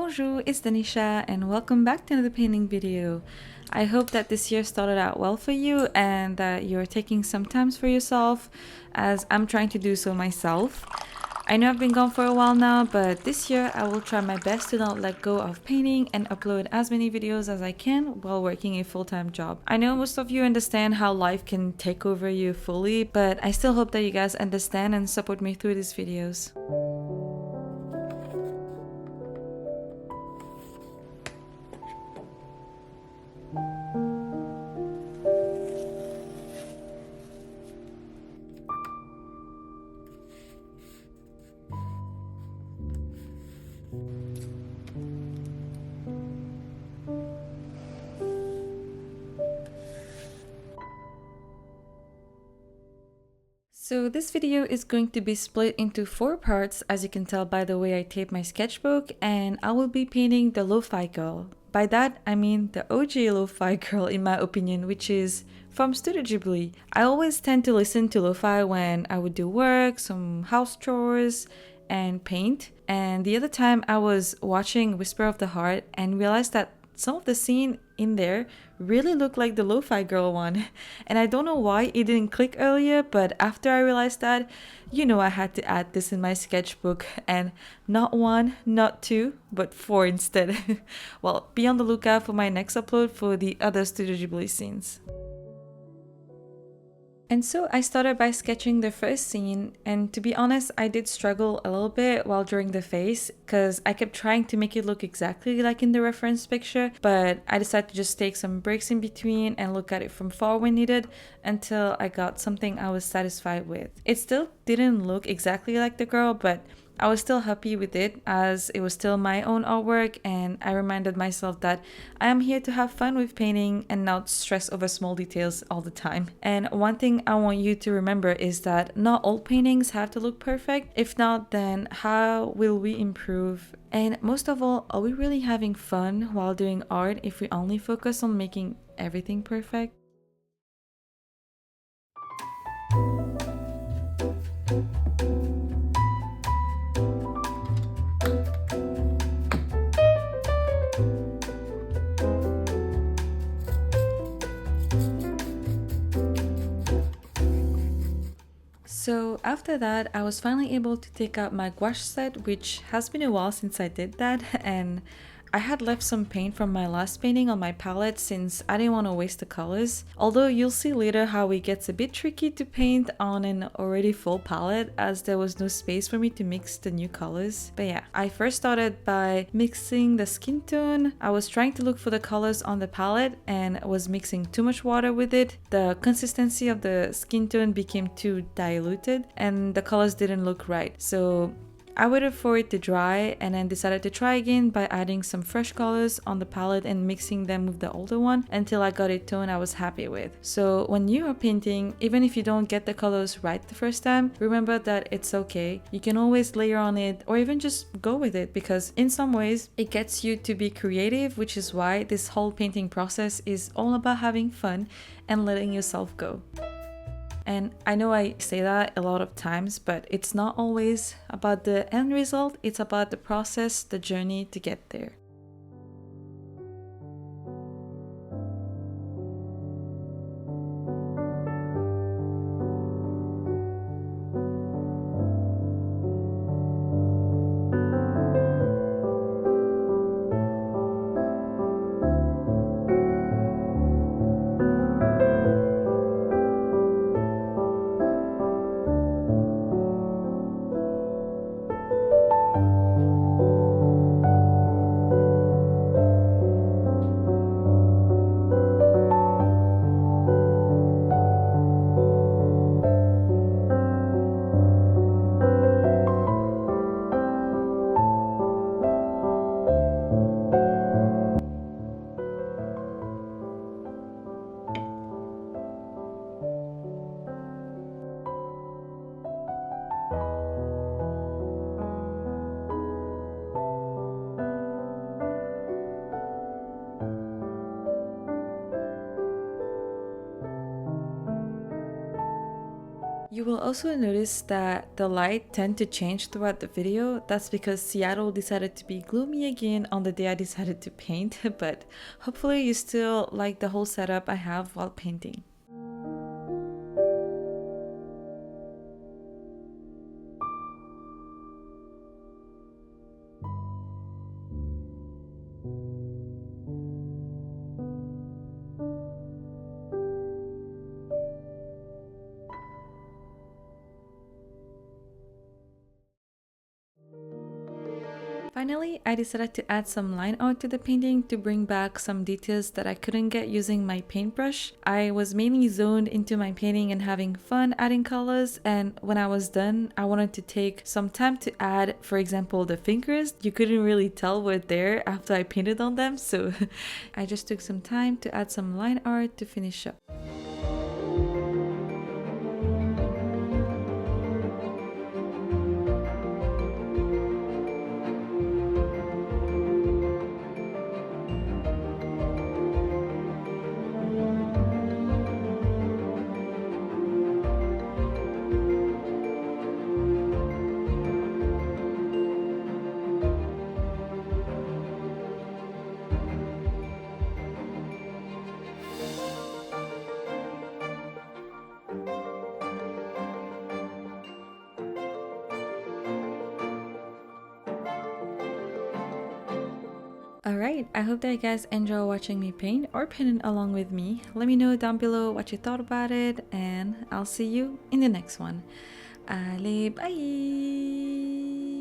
Bonjour, it's Danisha and welcome back to another painting video. I hope that this year started out well for you and that you're taking some time for yourself, as I'm trying to do so myself. I know I've been gone for a while now, but this year I will try my best to not let go of painting and upload as many videos as I can while working a full-time job. I know most of you understand how life can take over you fully, but I still hope that you guys understand and support me through these videos. So this video is going to be split into 4 parts, as you can tell by the way I tape my sketchbook, and I will be painting the Lo-Fi Girl. By that I mean the OG Lo-Fi Girl in my opinion, which is from Studio Ghibli. I always tend to listen to lo-fi when I would do work, some house chores, and paint. And the other time I was watching Whisper of the Heart and realized that some of the scene in there really looked like the Lo-Fi Girl one. And I don't know why it didn't click earlier, but after I realized that, I had to add this in my sketchbook, and not 1, not 2, but 4 instead. Well, be on the lookout for my next upload for the other Studio Ghibli scenes. And so I started by sketching the first scene, and to be honest, I did struggle a little bit while drawing the face because I kept trying to make it look exactly like in the reference picture, but I decided to just take some breaks in between and look at it from far when needed until I got something I was satisfied with. It still didn't look exactly like the girl, but I was still happy with it as it was still my own artwork, and I reminded myself that I am here to have fun with painting and not stress over small details all the time. And one thing I want you to remember is that not all paintings have to look perfect. If not, then how will we improve? And most of all, are we really having fun while doing art if we only focus on making everything perfect? So after that, I was finally able to take out my gouache set, which has been a while since I did that, and I had left some paint from my last painting on my palette since I didn't want to waste the colors. Although you'll see later how it gets a bit tricky to paint on an already full palette as there was no space for me to mix the new colors. But yeah, I first started by mixing the skin tone. I was trying to look for the colors on the palette and was mixing too much water with it. The consistency of the skin tone became too diluted and the colors didn't look right. So I waited for it to dry and then decided to try again by adding some fresh colors on the palette and mixing them with the older one until I got a tone I was happy with. So when you are painting, even if you don't get the colors right the first time, remember that it's okay. You can always layer on it or even just go with it, because in some ways it gets you to be creative, which is why this whole painting process is all about having fun and letting yourself go. And I know I say that a lot of times, but it's not always about the end result, it's about the process, the journey to get there. You will also notice that the light tend to change throughout the video. That's because Seattle decided to be gloomy again on the day I decided to paint, but hopefully you still like the whole setup I have while painting. Finally, I decided to add some line art to the painting to bring back some details that I couldn't get using my paintbrush. I was mainly zoned into my painting and having fun adding colors, and when I was done, I wanted to take some time to add, for example, the fingers. You couldn't really tell were there after I painted on them, so I just took some time to add some line art to finish up. Alright, I hope that you guys enjoy watching me paint or painting along with me. Let me know down below what you thought about it, and I'll see you in the next one. Allez, bye!